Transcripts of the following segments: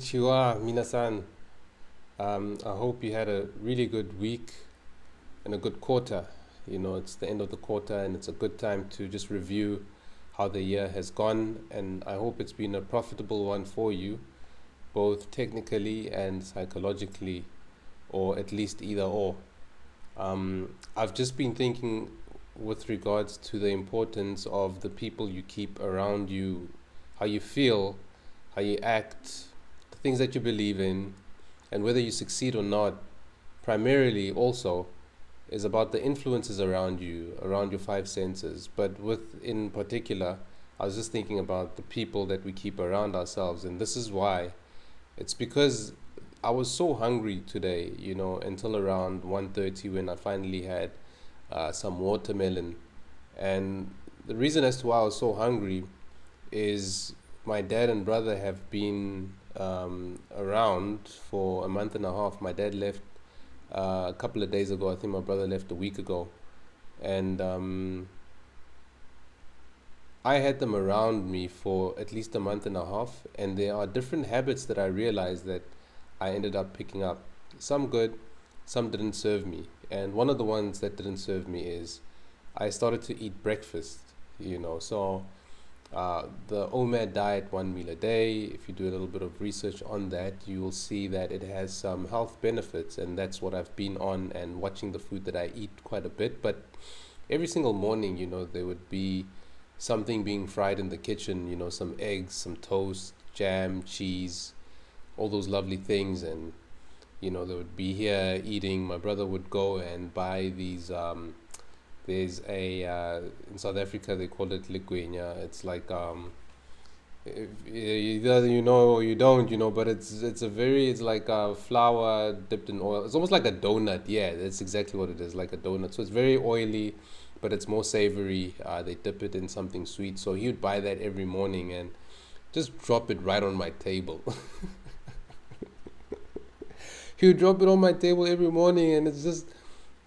Konnichiwa, minasan. I hope you had a really good week and a good quarter. It's the end of the quarter and it's a good time to just review how the year has gone. And I hope it's been a profitable one for you, both technically and psychologically, or at least either or. I've just been thinking with regards to the importance of the people you keep around you, how you feel, how you act, the things that you believe in, and whether you succeed or not, primarily also is about the influences around you, around your five senses. But with in particular, I was just thinking about the people that we keep around ourselves, and this is why. It's because I was so hungry today, until around 1:30 when I finally had some watermelon. And the reason as to why I was so hungry is my dad and brother have been around for a month and a half. My dad left a couple of days ago. I think my brother left a week ago. And I had them around me for at least a month and a half. And there are different habits that I realized that I ended up picking up. Some good, some didn't serve me. And one of the ones that didn't serve me is I started to eat breakfast. So the OMAD diet, one meal a day, if you do a little bit of research on that, you will see that it has some health benefits, and that's what I've been on and watching the food that I eat quite a bit. But every single morning, there would be something being fried in the kitchen, some eggs, some toast, jam, cheese, all those lovely things. And, they would be here eating. My brother would go and buy these there's a in South Africa they call it liquenya. It's like if, either you know or you don't, but it's like a flour dipped in oil. It's almost like a donut. Yeah, that's exactly what it is, like a donut. So it's very oily, but it's more savory. They dip it in something sweet. So he would buy that every morning and just drop it right on my table. He would drop it on my table every morning, and it's just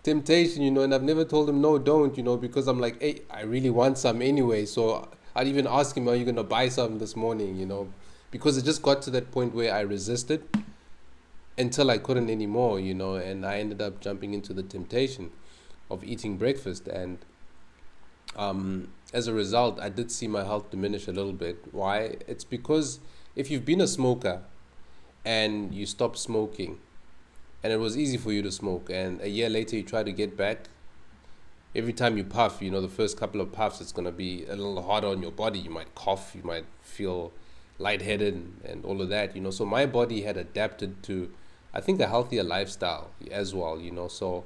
temptation, and I've never told him no, don't, because I'm like, hey, I really want some anyway. So I'd even ask him, are you gonna buy some this morning, because it just got to that point where I resisted until I couldn't anymore, and I ended up jumping into the temptation of eating breakfast. And as a result, I did see my health diminish a little bit. Why? It's because if you've been a smoker and you stop smoking, and it was easy for you to smoke, and a year later you try to get back, every time you puff, the first couple of puffs, it's going to be a little harder on your body. You might cough, you might feel lightheaded, and all of that. So my body had adapted to, I think, a healthier lifestyle as well. So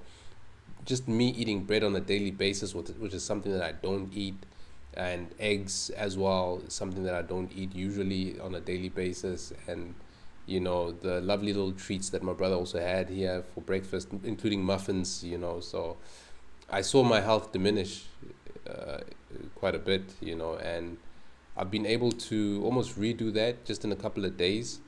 just me eating bread on a daily basis, which is something that I don't eat, and eggs as well, something that I don't eat usually on a daily basis. And the lovely little treats that my brother also had here for breakfast, including muffins. So I saw my health diminish uh, quite a bit. And I've been able to almost redo that just in a couple of days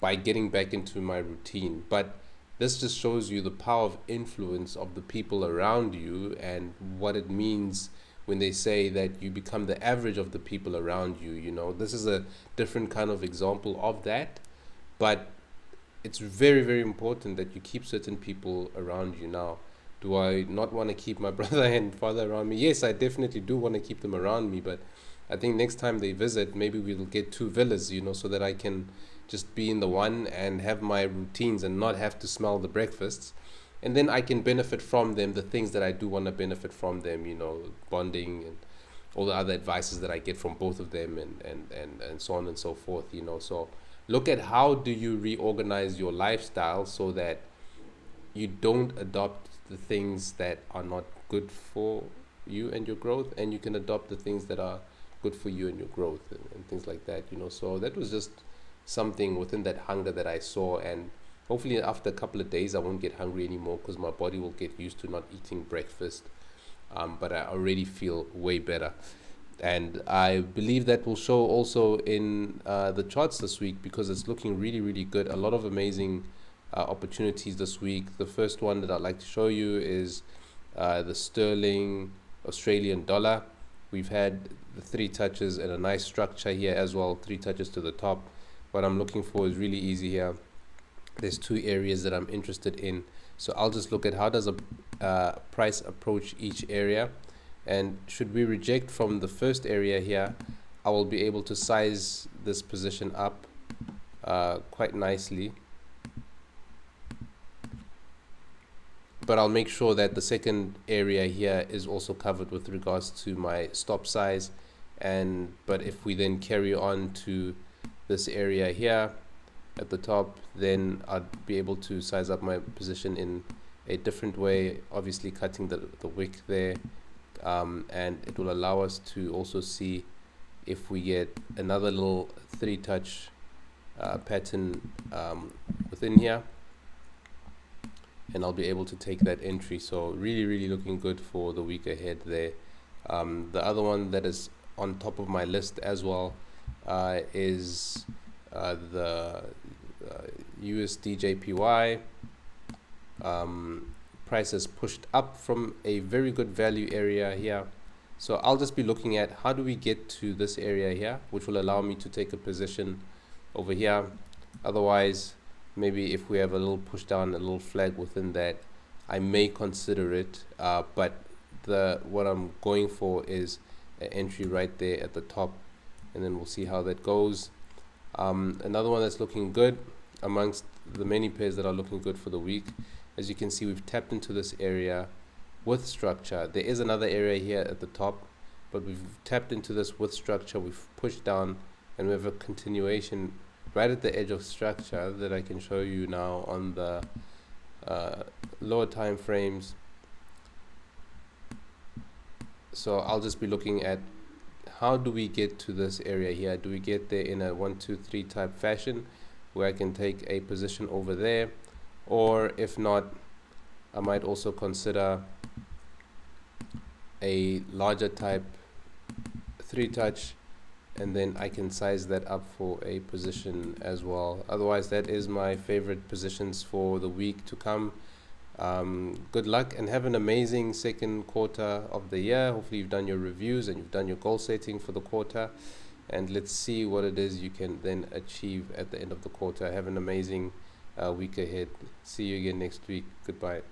by getting back into my routine. But this just shows you the power of influence of the people around you and what it means when they say that you become the average of the people around you. This is a different kind of example of that, but it's very, very important that you keep certain people around you. Now, do I not want to keep my brother and father around me? Yes, I definitely do want to keep them around me, but I think next time they visit, maybe we'll get two villas, so that I can just be in the one and have my routines and not have to smell the breakfasts. And then I can benefit from them, the things that I do want to benefit from them, bonding and all the other advices that I get from both of them, and so on and so forth. So look at how do you reorganize your lifestyle so that you don't adopt the things that are not good for you and your growth, and you can adopt the things that are good for you and your growth, and things like that. So that was just something within that hunger that I saw. And hopefully after a couple of days I won't get hungry anymore, because my body will get used to not eating breakfast. But I already feel way better, and I believe that will show also in the charts this week, because it's looking really, really good. A lot of amazing opportunities this week. The first one that I'd like to show you is the sterling Australian dollar. We've had the three touches and a nice structure here as well, three touches to the top. what I'm looking for is really easy here. There's two areas that I'm interested in, so I'll just look at how does a price approach each area, and should we reject from the first area here, I will be able to size this position up quite nicely, but I'll make sure that the second area here is also covered with regards to my stop size. And but if we then carry on to this area here at the top, then I'd be able to size up my position in a different way, obviously cutting the wick there, and it will allow us to also see if we get another little 3-touch pattern within here, and I'll be able to take that entry. So really looking good for the week ahead there. The other one that is on top of my list as well is the USD JPY. Price has pushed up from a very good value area here, so I'll just be looking at how do we get to this area here, which will allow me to take a position over here. Otherwise, maybe if we have a little push down, a little flag within that, I may consider it, but what I'm going for is an entry right there at the top, and then we'll see how that goes. Another one that's looking good amongst the many pairs that are looking good for the week, as you can see, we've tapped into this area with structure. There is another area here at the top, but we've tapped into this with structure, we've pushed down, and we have a continuation right at the edge of structure that I can show you now on the lower time frames. So I'll just be looking at how do we get to this area here. Do we get there in a 1, 2, 3 type fashion where I can take a position over there, or if not, I might also consider a larger type 3-touch, and then I can size that up for a position as well. Otherwise, that is my favorite positions for the week to come. Good luck and have an amazing second quarter of the year. Hopefully you've done your reviews and you've done your goal setting for the quarter, and let's see what it is you can then achieve at the end of the quarter. Have an amazing week ahead. See you again next week. Goodbye.